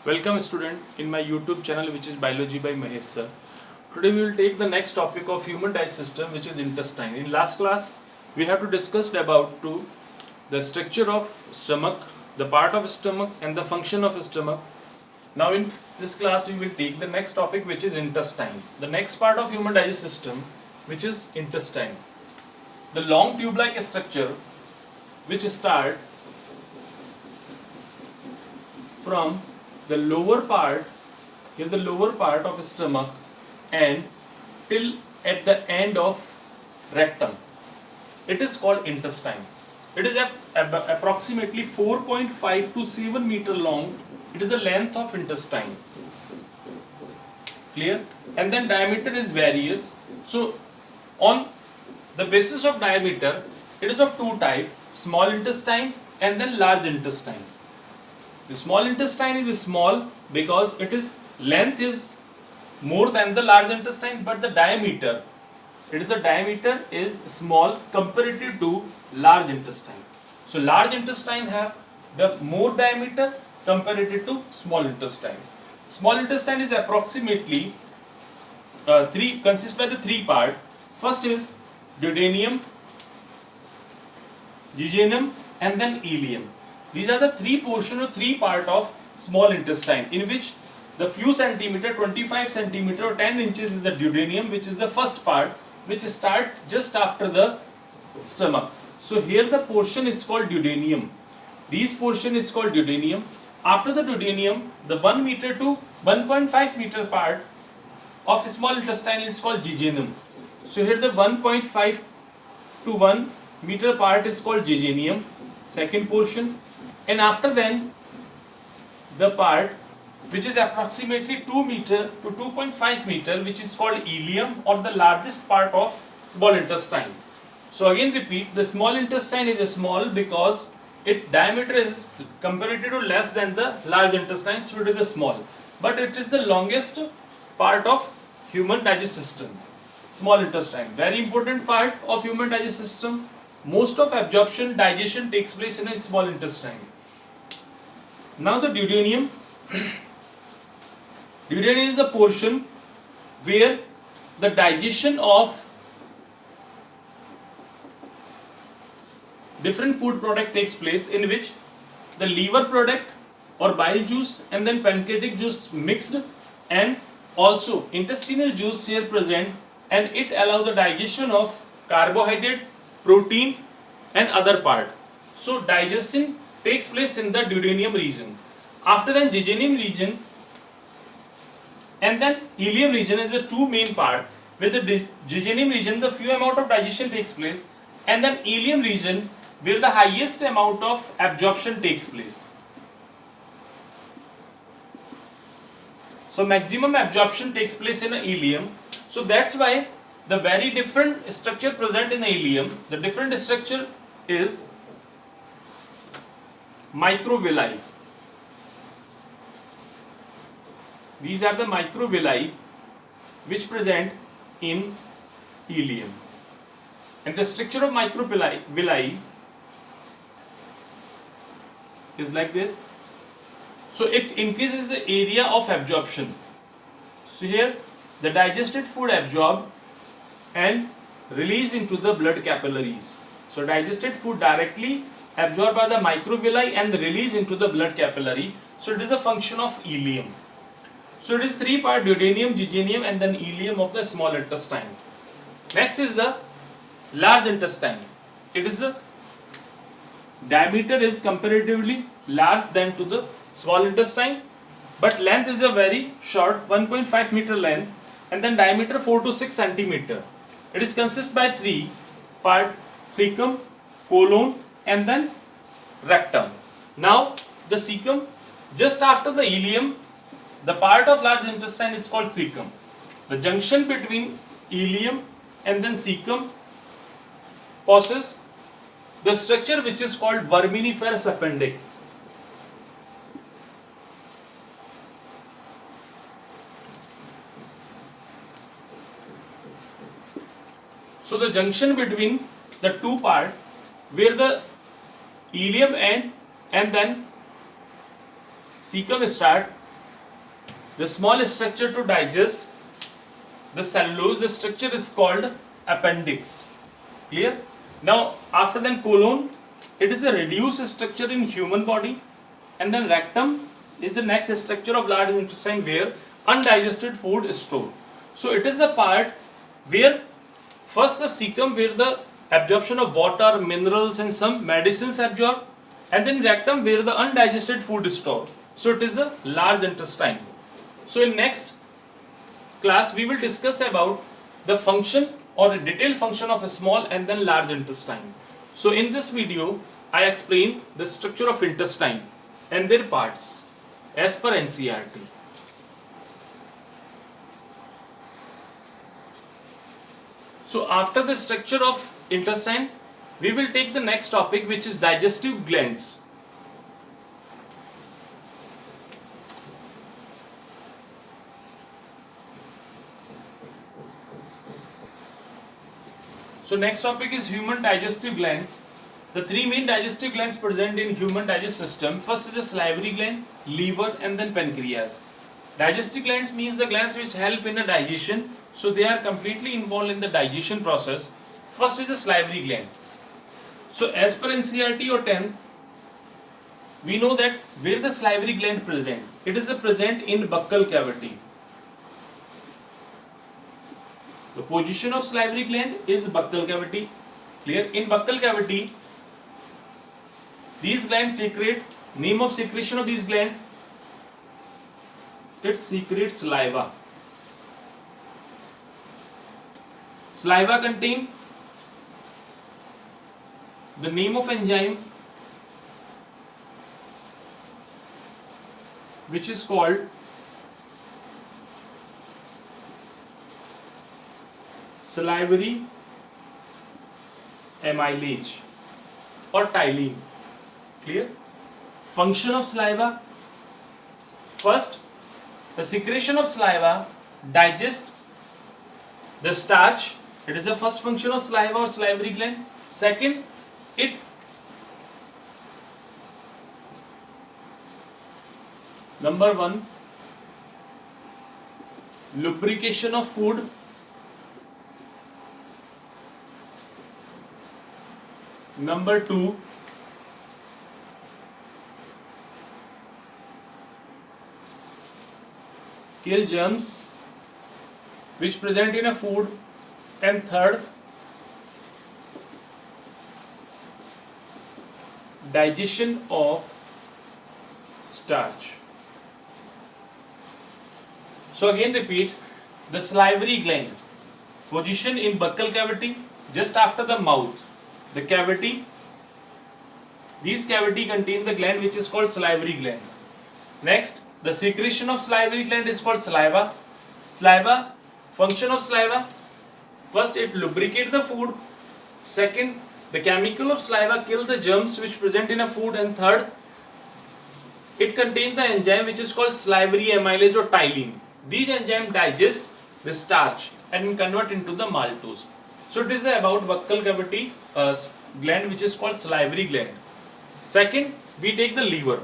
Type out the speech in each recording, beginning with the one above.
Welcome student in my YouTube channel which is Biology by Mahesh sir. Today we will take the next topic of human digestive system which is intestine. In last class we have to discuss about the structure of stomach, the part of stomach and the function of stomach. Now in this class we will take the next topic which is intestine. The next part of human digestive system which is intestine. The long tube-like structure which start from the lower part, here the lower part of stomach and till at the end of rectum. It is called intestine. It is approximately 4.5 to 7 meter long. It is the length of intestine. Clear? And then diameter is various. So on the basis of diameter, it is of two types, small intestine and then large intestine. The small intestine is small because its length is more than the large intestine, but the diameter, diameter is small comparative to large intestine. So large intestine have the more diameter comparative to small intestine. Small intestine is approximately consists by the three part. First is duodenum, jejunum, and then ileum. These are the three portion or three part of small intestine, in which the few centimeter, 25 centimeter or 10 inches is the duodenum, which is the first part, which start just after the stomach. So here the portion is called duodenum. This portion is called duodenum. After the duodenum, the 1 meter to 1.5 meter part of small intestine is called jejunum. So here the 1.5 to 1 meter part is called jejunum, second portion. And after then, the part which is approximately 2 meter to 2.5 meter, which is called ileum, or the largest part of small intestine. So again repeat, the small intestine is small because its diameter is comparatively less than the large intestine, so it is small. But it is the longest part of human digestive system. Small intestine, very important part of human digestive system. Most of absorption, digestion takes place in a small intestine. Now the duodenum. Duodenum is the portion where the digestion of different food product takes place, in which the liver product or bile juice and then pancreatic juice mixed, and also intestinal juice here present, and it allow the digestion of carbohydrate, protein and other part. So digestion takes place in the duodenum region. After that, jejunum region and then ileum region is the two main part. With the jejunum region, the few amount of digestion takes place, and then ileum region where the highest amount of absorption takes place. So maximum absorption takes place in the ileum. So that's why the very different structure present in the ileum. The different structure is microvilli. These are the microvilli which present in ileum. And the structure of microvilli is like this. So it increases the area of absorption. So here the digested food absorbed and released into the blood capillaries. So digested food directly absorbed by the microvilli and released into the blood capillary. So it is a function of ileum. So it is three part: duodenum, jejunum and then ileum of the small intestine. Next is the large intestine. It is the diameter is comparatively large than to the small intestine, but length is a very short, 1.5 meter length, and then diameter 4 to 6 centimeter. It is consist by three part: cecum, colon and then rectum. Now the cecum, just after the ileum, the part of large intestine is called cecum. The junction between ileum and then cecum possesses the structure which is called verminiferous appendix. So the junction between the two part where the ileum end and then cecum start, the small structure to digest the cellulose, the structure is called appendix. Clear? Now after then colon, it is a reduced structure in human body, and then rectum is the next structure of large intestine where undigested food is stored. So it is the part where first the cecum where the absorption of water, minerals and some medicines absorbed, and then rectum where the undigested food is stored. So it is the large intestine. So in next class we will discuss about the function or a detailed function of a small and then large intestine. So in this video I explain the structure of intestine and their parts as per NCERT. So after the structure of intestine, we will take the next topic, which is digestive glands. So next topic is human digestive glands. The three main digestive glands present in human digestive system. First is the salivary gland, liver and then pancreas. Digestive glands means the glands which help in the digestion. So they are completely involved in the digestion process. First is the salivary gland. So as per NCERT or 10th, we know that where the salivary gland present, it is present in buccal cavity. The position of salivary gland is buccal cavity. Clear? In buccal cavity, these glands secrete, name of secretion of these gland, it secretes saliva. Saliva contain the name of enzyme which is called salivary amylase or ptyalin. Clear? Function of saliva. First, the secretion of saliva digest the starch. It is the first function of saliva or salivary gland. Second, it number 1, lubrication of food. Number 2, kill germs which present in a food, and third, digestion of starch. So again repeat, the salivary gland, position in buccal cavity just after the mouth. The cavity, these cavity contain the gland which is called salivary gland. Next, the secretion of salivary gland is called saliva. Saliva, function of saliva, first it lubricate the food. Second, the chemical of saliva kill the germs which present in a food, and third, it contains the enzyme which is called salivary amylase or ptyalin. These enzymes digest the starch and convert into the maltose. So it is about buccal cavity gland which is called salivary gland. Second, we take the liver.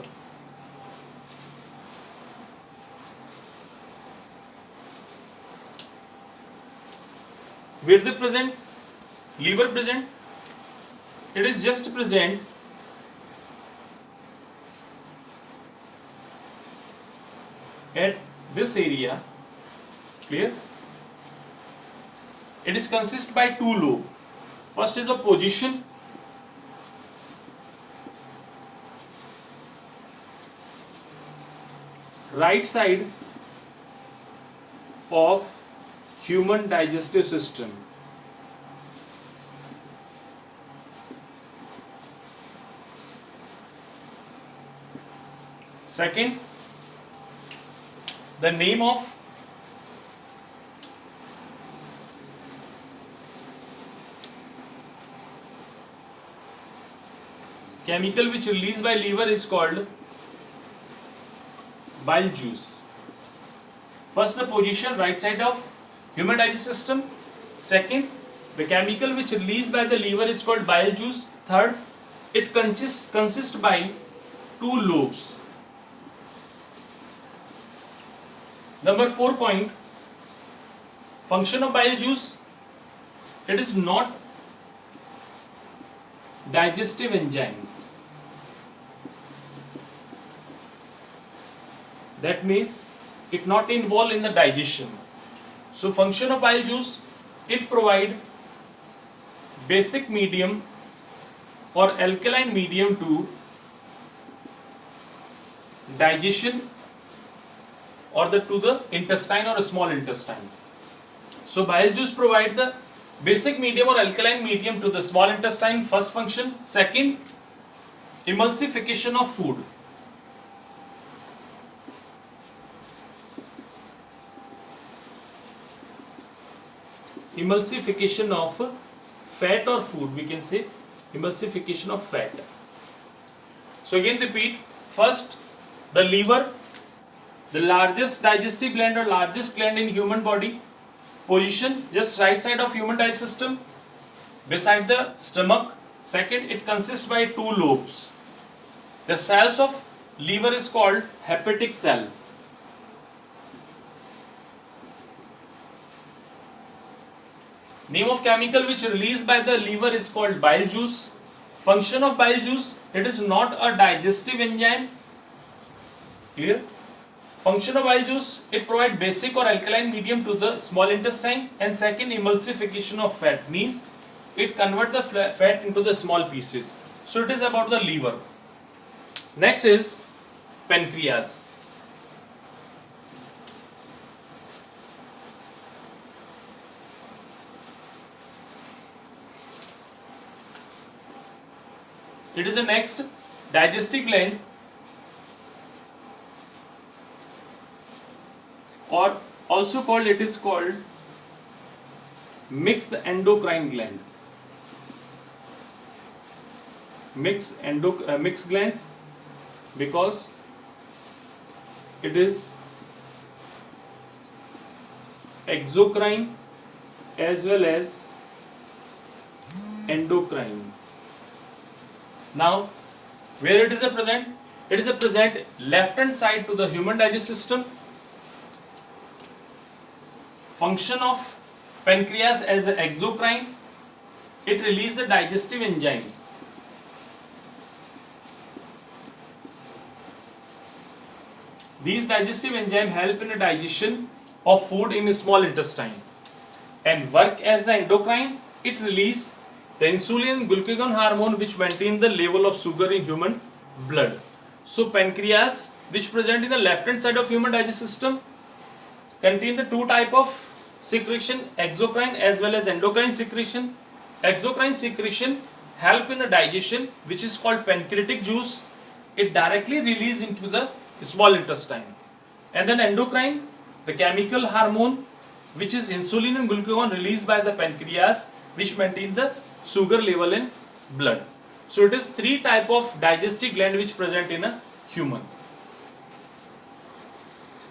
Where they present? Liver present? It is just present at this area. Clear? It is consist by two lobes. First is a position. Right side of human digestive system. Second, the name of chemical which released by liver is called bile juice. First, the position right side of human digestive system. Second, the chemical which released by the liver is called bile juice. Third, it consists by two lobes. Number 4 point, function of bile juice. It is not digestive enzyme. That means it not involved in the digestion. So function of bile juice, it provide basic medium or alkaline medium to digestion or to the intestine or a small intestine. So bile juice provide the basic medium or alkaline medium to the small intestine, first function. Second, emulsification of food. Emulsification of fat or food, we can say emulsification of fat. So again repeat, first the liver, the largest digestive gland or largest gland in human body, position just right side of human digestive system beside the stomach. Second, it consists by 2 lobes. The cells of liver is called hepatic cell. Name of chemical which released by the liver is called bile juice. Function of bile juice, it is not a digestive enzyme. Clear? Function of bile juice, it provides basic or alkaline medium to the small intestine. And second, emulsification of fat, means it converts the fat into the small pieces. So it is about the liver. Next is pancreas. It is the next digestive gland, or also called, it is called mixed endocrine gland. Mixed gland, because it is exocrine as well as endocrine. Now, where it is present? It is present left hand side to the human digestive system. Function of pancreas as an exocrine, it releases the digestive enzymes. These digestive enzymes help in the digestion of food in the small intestine. And work as the endocrine, it releases the insulin and glucagon hormone which maintain the level of sugar in human blood. So pancreas, which present in the left hand side of human digestive system, contain the 2 type of secretion, exocrine as well as endocrine secretion. Exocrine secretion help in the digestion, which is called pancreatic juice. It directly release into the small intestine. And then endocrine, the chemical hormone which is insulin and glucagon released by the pancreas, which maintain the sugar level in blood. So it is 3 type of digestive gland which present in a human.